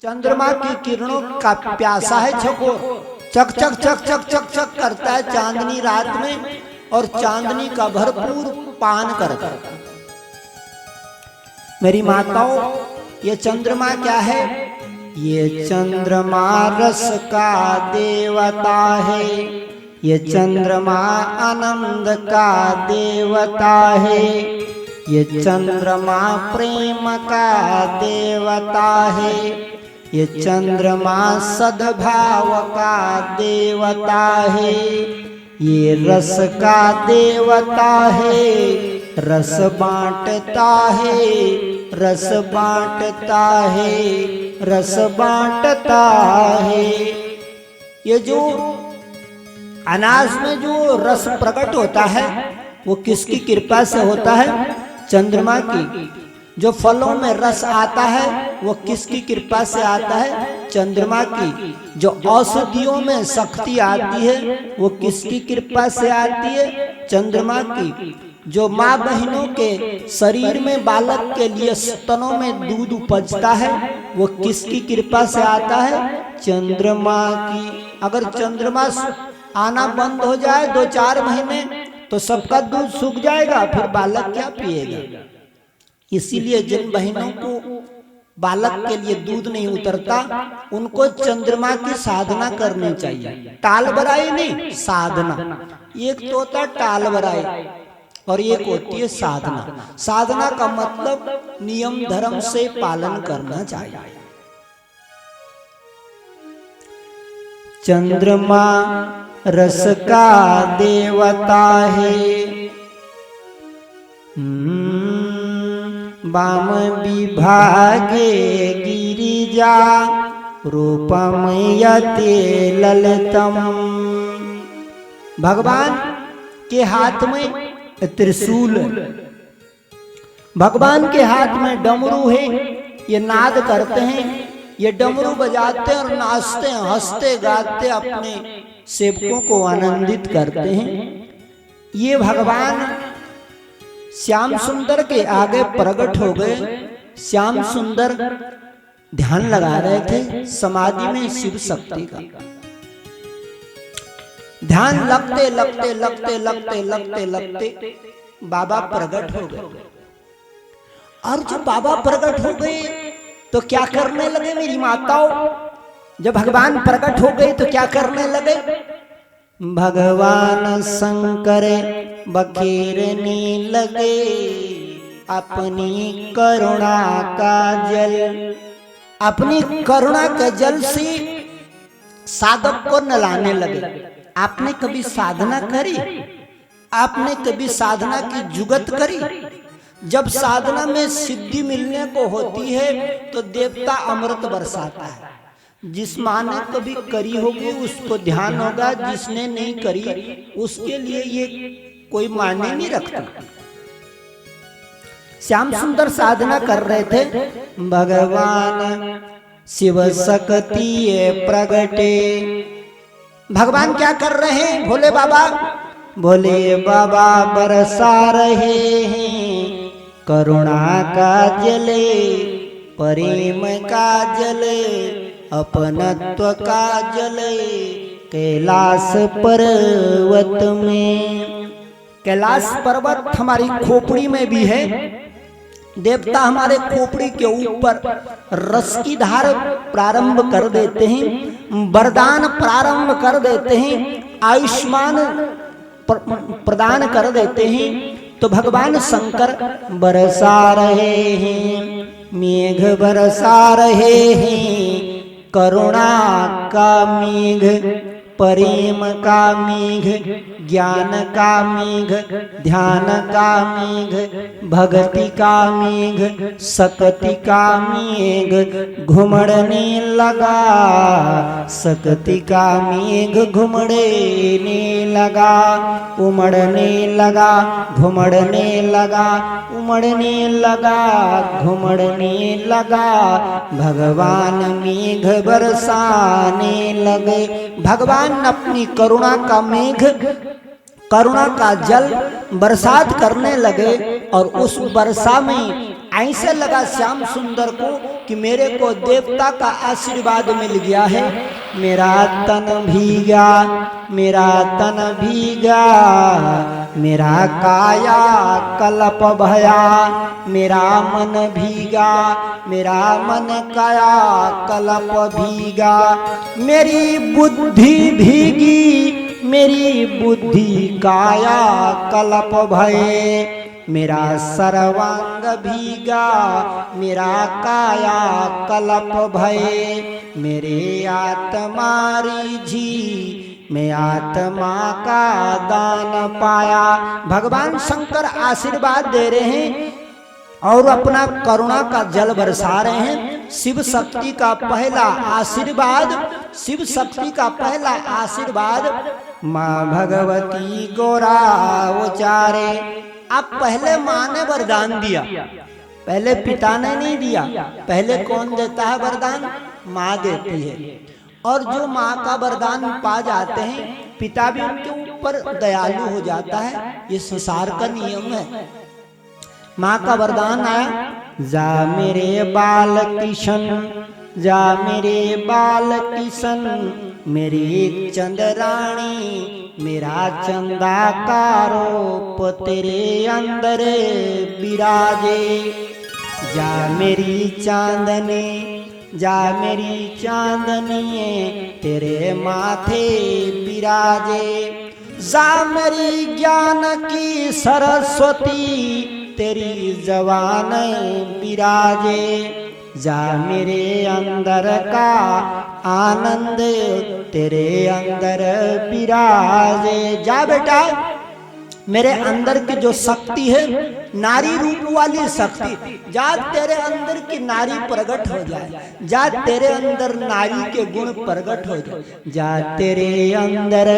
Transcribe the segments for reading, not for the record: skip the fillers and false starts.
चंद्रमा की किरणों का प्यासा है चकोर, चक चक चक चक चक चक करता है चांदनी रात में, और चांदनी का भरपूर पान करता है। मेरी माताओं, ये चंद्रमा क्या है? ये चंद्रमा रस का देवता है, ये चंद्रमा आनंद का देवता है, ये चंद्रमा प्रेम का देवता है, ये चंद्रमा सद्भाव का देवता है, ये रस का देवता है, रस बांटता है, रस बांटता है, रस बांटता है। ये जो अनाज में जो रस प्रकट होता है वो किसकी कृपा से होता है? चंद्रमा की। जो फलों में रस आता है वो किसकी कृपा से आता है? चंद्रमा की। जो औषधियों में शक्ति आती है वो किसकी कृपा से आती है? चंद्रमा की। जो माँ बहनों के शरीर में बालक के लिए स्तनों में दूध उपजता है वो किसकी कृपा से आता है? चंद्रमा की। अगर चंद्रमा आना बंद हो जाए 2-4 महीने तो सबका दूध सूख जाएगा, फिर बालक क्या पिएगा? इसीलिए जिन बहनों को बालक के लिए दूध नहीं उतरता उनको चंद्रमा की साधना करनी चाहिए। टाल बराई नहीं, साधना। एक तो होता है टाल बराई और एक होती है साधना। साधना का मतलब नियम धर्म से पालन करना चाहिए। चंद्रमा रस का देवता है, वाम विभागे गिरिजा रूपम यते ललितम। भगवान के हाथ में त्रिशूल, भगवान के हाथ में डमरू है, ये नाद करते हैं, ये डमरू बजाते हैं और नाचते हैं, हंसते गाते अपने सेवकों को आनंदित करते हैं। ये भगवान श्याम सुंदर के आगे प्रकट हो गए। श्याम सुंदर ध्यान लगा रहे थे समाधि में शिव शक्ति का। ध्यान लगते लगते लगते लगते लगते लगते बाबा प्रकट हो गए। और जब बाबा प्रकट हो गए तो क्या करने लगे मेरी माताओं? जब भगवान प्रकट हो गए तो क्या करने लगे? भगवान शंकर बखेरने लगे अपनी करुणा का जल। अपनी करुणा के जल से साधक को नहलाने लगे। आपने कभी साधना करी? आपने कभी साधना की जुगत करी? जब साधना में सिद्धि मिलने को होती है तो देवता अमृत बरसाता है। जिस माँ ने कभी करी होगी उसको ध्यान होगा, जिसने नहीं करी उसके लिए ये कोई मायने नहीं रखता। श्याम सुंदर साधना कर रहे थे। भगवान शिव शक्ति प्रगटे। भगवान क्या कर रहे हैं? भोले बाबा, भोले बाबा बरसा रहे हैं करुणा का जले, प्रेम का जले, अपनत्व का जले कैलाश पर्वत में। कैलाश पर्वत हमारी खोपड़ी में भी है। देवता हमारे खोपड़ी के ऊपर रस की धार प्रारंभ कर देते हैं, वरदान प्रारंभ कर देते हैं, आयुष्मान प्रदान कर देते हैं। तो भगवान शंकर बरसा रहे हैं, मेघ बरसा रहे हैं, करुणा का मेघ, प्रेम का मेघ, ज्ञान का मेघ, ध्यान का मेघ, भक्ति का मेघ, शक्ति का मेघ घुमड़ने लगा। शक्ति का मेघ घुमड़ने लगा, उमड़ने लगा, घुमड़ने लगा, उमड़ने लगा, घुमड़ने लगा। भगवान मेघ बरसाने लगे। भगवान अपनी करुणा का मेघ, करुणा का जल बरसात करने लगे और उस वर्षा में ऐसे लगा श्याम सुंदर को कि मेरे को देवता का आशीर्वाद मिल गया है। मेरा तन भीगा, मेरा तन भीगा, मेरा काया कलप भया, मेरा मन भीगा, मेरा मन काया कलप भीगा, मेरी बुद्धि भीगी, मेरी बुद्धि काया कलप भये, मेरा सर्वांग भीगा, मेरा काया कलप भये, मेरे आत्मा रिझी, मैं आत्मा का दान पाया। भगवान शंकर आशीर्वाद दे रहे हैं और अपना करुणा का जल बरसा रहे हैं। शिव शक्ति का पहला आशीर्वाद, शिव शक्ति का पहला आशीर्वाद माँ भगवती गोरा उचारे। अब पहले माँ ने वरदान दिया, पहले पिता ने नहीं दिया। पहले कौन देता है वरदान? माँ देती है। और जो माँ का वरदान पा जाते हैं, पिता भी उनके ऊपर दयालु हो जाता है। ये संसार का नियम है। माँ का वरदान आया, जा मेरे बाल किशन, जा मेरे बाल किशन, मेरी चंद्राणी, मेरा चंदा का रूप तेरे अंदर विराजे। जा मेरी चांदनी, जा मेरी चांदनी, तेरे माथे विराजे। जा मेरी ज्ञान की सरस्वती, तेरी जवान विराजे। जा मेरे अंदर का आनंद, तेरे अंदर विराजे। जा बेटा, मेरे अंदर की जो शक्ति है, नारी रूप वाली शक्ति, जा तेरे अंदर की नारी प्रकट हो जाए, जा तेरे अंदर नारी के गुण प्रकट हो जाए, जा तेरे अंदर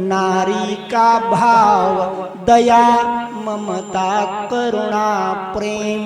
नारी का भाव, दया, ममता, करुणा, प्रेम,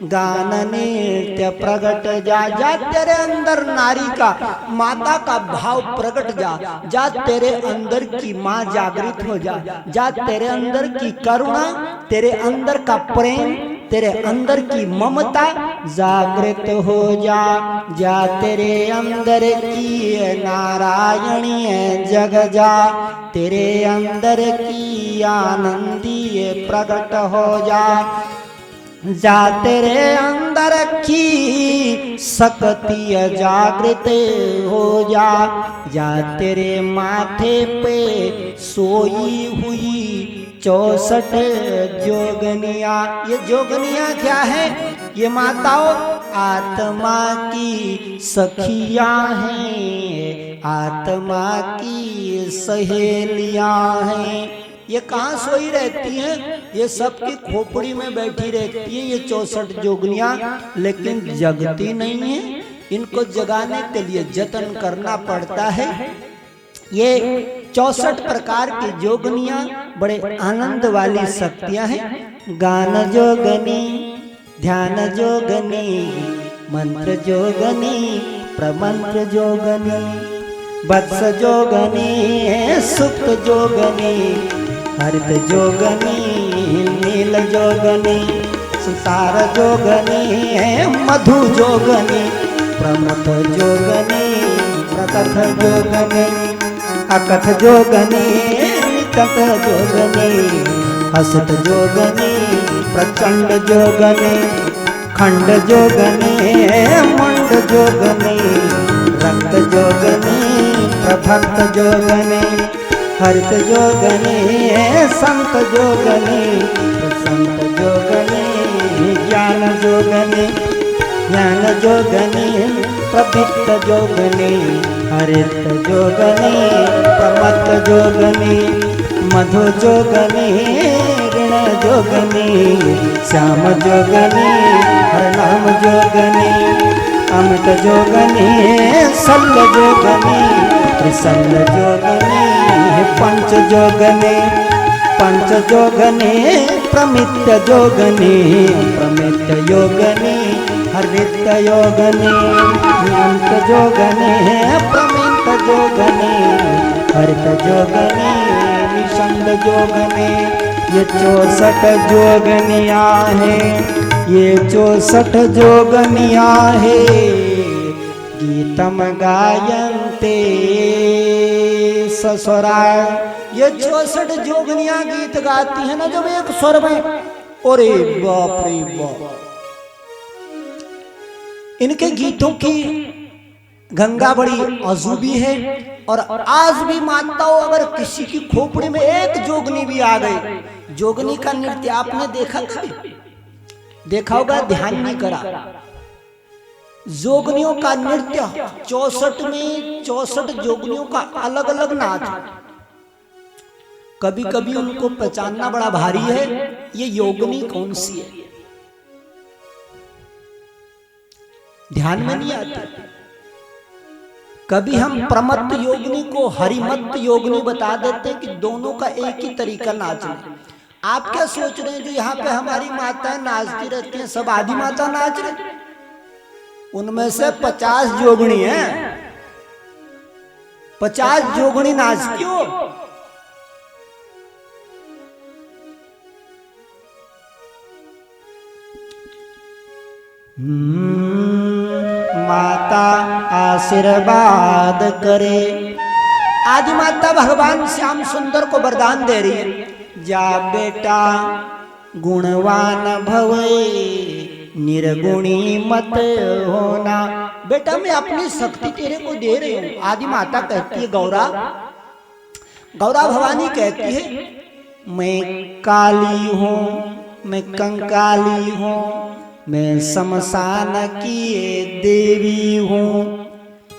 गान, नृत्य प्रकट जा। जा तेरे अंदर नारी का, माता का भाव प्रकट जा। जा तेरे अंदर की माँ जागृत हो जा। जा तेरे अंदर की करुणा, तेरे अंदर का प्रेम, तेरे अंदर की ममता जागृत हो जा। जा तेरे अंदर की नारायणी जग जा, तेरे अंदर की आनंदी प्रकट हो जा। जा तेरे अंदर की शक्ति जागृत हो जा। जा तेरे माथे पे सोई हुई 64 जोगनिया। ये जोगनिया क्या है? ये माताओं आत्मा की सखियां हैं, आत्मा की सहेलियां हैं। ये कहाँ सोई रहती हैं? ये सबकी खोपड़ी में बैठी रहती है ये 64 जोगनियां, लेकिन जगती नहीं है। इनको जगाने के लिए जतन करना पड़ता है। ये 64 प्रकार की जोगनियां बड़े आनंद वाली शक्तियां हैं। गान जोगनी, ध्यान जोगनी, मंत्र जोगनी, प्रमंत्र जोगनी, वत्स जोगनी, सुप्त जोगनी, हरित जोगनी, नील जोगनी, संसार जोगनी, मधु जोगनी, प्रमुख जोगनी, प्रकथ जोगनी, अकथ जोगनी, निकट जोगनी, हसत जोगनी, प्रचंड जोगनी, खंड जोगनी, मुंड जोगनी, रक्त जोगनी, प्रभक्त जोगनी, हरित जोगनी, संत जोगनी, प्रसंत जोगनी, ज्ञान जोगनी, ज्ञान जोगनी, प्रवित्त जोगनी, हरित जोगनी, प्रमत्त जोगनी, मधु जोगनी, ऋण जोगनी, श्याम जोगनी, हरनाम जोगनी, अमृत जोगनी, शल्य जोगनी, त्रिशल्य जोगनी, पंच जोगनी, पंच जोगनी, प्रमित जोगनी, प्रमित योगनी, हरित योगनी, अंत जोगनी, प्रमित जोगनी, हरित जोगनी, चंद जोगने, ये 64 जोगनिया है, ये 64 जोगनिया है। गीतम गायन्ते ससुराय, ये 64 जोगनियां गीत गाती है ना जब एक स्वर में, अरे बाप रे बाप। इनके गीतों की गंगा बड़ी अजूबी है। और आज भी माताओं, अगर किसी की खोपड़ी में एक जोगनी भी आ गई, जोगनी का नृत्य आपने देखा कभी? देखा होगा, ध्यान नहीं करा। जोगनियों का नृत्य 64 में 64 जोगनियों का अलग अलग नाच। कभी कभी उनको पहचानना बड़ा भारी है, ये योगनी कौन सी है, ध्यान में नहीं आता। कभी हम प्रमत्त योगिनी को हरिमत्त योगिनी बता देते हैं कि दोनों का एक ही तरीका नाचना। आप क्या सोच रहे हैं जो यहाँ पे हमारी माताएं नाचती रहती हैं, सब आदि माता नाच रहे? उनमें से 50 जोगणी हैं, 50 जोगणी नाचती हो। माता आशीर्वाद करे। आदि माता भगवान श्याम सुंदर को वरदान दे रही है, जा बेटा गुणवान भवे, निर्गुणी मत होना। बेटा मैं अपनी शक्ति तेरे को दे रही हूँ। आदि माता कहती है, गौरा भवानी कहती है, मैं काली हूँ, मैं कंकाली हूँ, मैं शमशान की देवी हूँ,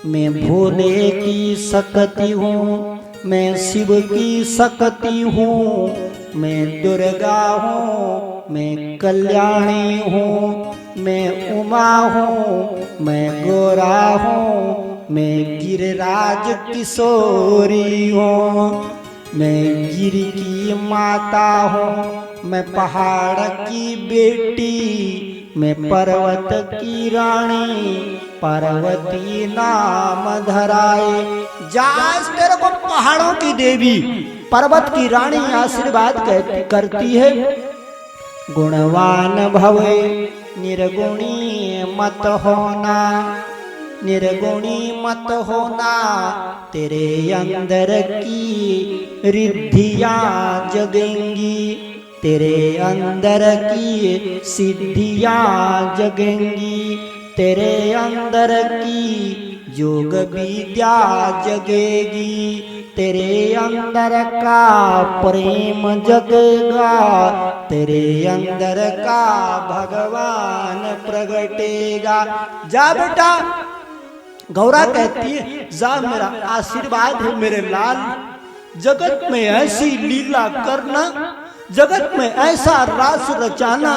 मैं भोले की शक्ति हूँ, मैं शिव की शक्ति हूँ, मैं दुर्गा हूँ, मैं कल्याणी हूँ, मैं उमा हूँ, मैं गोरा हूँ, मैं गिरिराज किशोरी हूँ, मैं गिरी की माता हूँ, मैं पहाड़ की बेटी, मैं पर्वत की रानी, पार्वती नाम धराए। जास तेरे को पहाड़ों की देवी, पर्वत की रानी आशीर्वाद करती है। गुणवान भवे, निर्गुणी मत होना, निर्गुणी मत होना, तेरे अंदर की रिद्धियां जगेंगी, तेरे अंदर की सिद्धियां जगेंगी, तेरे अंदर की योग विद्या जगेगी, तेरे अंदर का प्रेम जगेगा, तेरे अंदर का भगवान प्रगटेगा। जा बेटा, गौरा कहती है, जा मेरा आशीर्वाद है मेरे लाल, जगत में ऐसी लीला करना, जगत में ऐसा रास रचाना,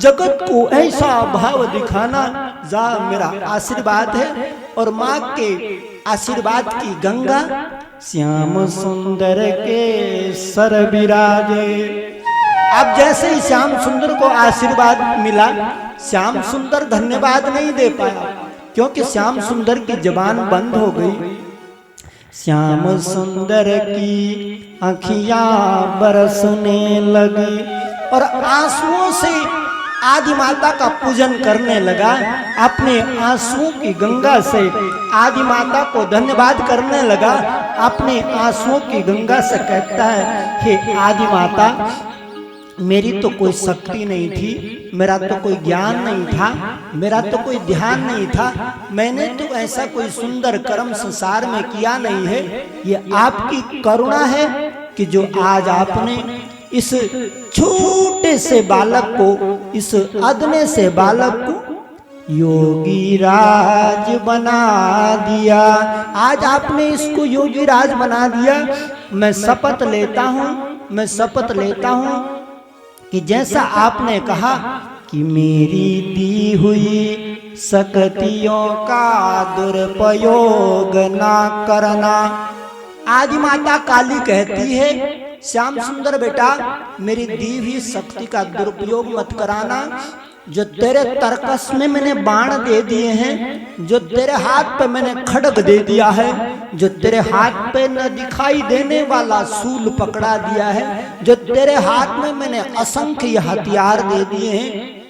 जगत को ऐसा भाव दिखाना, जा मेरा आशीर्वाद है। और माँ के आशीर्वाद की गंगा श्याम सुंदर के सर विराजे। अब जैसे ही श्याम सुंदर को आशीर्वाद मिला, श्याम सुंदर धन्यवाद नहीं दे पाया, क्योंकि श्याम सुंदर की जबान बंद हो गई। श्याम सुंदर की आँखियां बरसने लगी और आंसुओं से आदि माता का पूजन करने लगा। अपने आंसुओं की गंगा से आदि माता को धन्यवाद करने लगा। अपने आंसुओं की गंगा से कहता है, हे आदि माता, मेरी तो कोई शक्ति नहीं थी, मेरा तो कोई ज्ञान नहीं था, मेरा तो कोई ध्यान नहीं था, मैंने तो ऐसा कोई सुंदर कर्म संसार में किया नहीं है। ये आपकी करुणा है कि जो आज आपने इस छोटे से बालक को, इस अदने से बालक को योगी राज बना दिया। आज आपने इसको योगी राज बना दिया। मैं शपथ लेता हूँ, मैं शपथ लेता हूँ कि जैसा आपने कहा कि मेरी दी हुई शक्तियों का दुरुपयोग ना करना। आदि माता काली कहती है, श्याम सुंदर बेटा, मेरी दी हुई शक्ति का दुरुपयोग मत कराना। जो तेरे तरकस में मैंने बाण दे दिए हैं, जो तेरे हाथ पे मैंने खड्ग दे दिया है, जो तेरे हाथ पे न दिखाई देने वाला सूल पकड़ा दिया है, जो तेरे हाथ में मैंने असंख्य हथियार दे दिए हैं,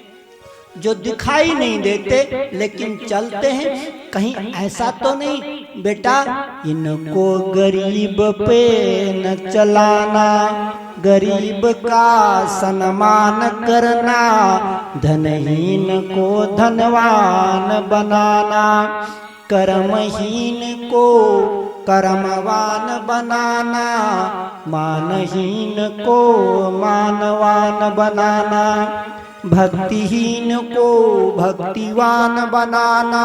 जो दिखाई नहीं देते लेकिन चलते हैं, कहीं ऐसा तो नहीं बेटा इनको गरीब पे न चलाना, गरीब का सम्मान करना, धनहीन को धनवान बनाना, कर्महीन को कर्मवान बनाना, मानहीन को मानवान बनाना, भक्तिहीन को भक्तिवान बनाना,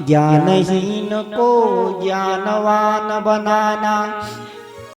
ज्ञानहीन को ज्ञानवान बनाना,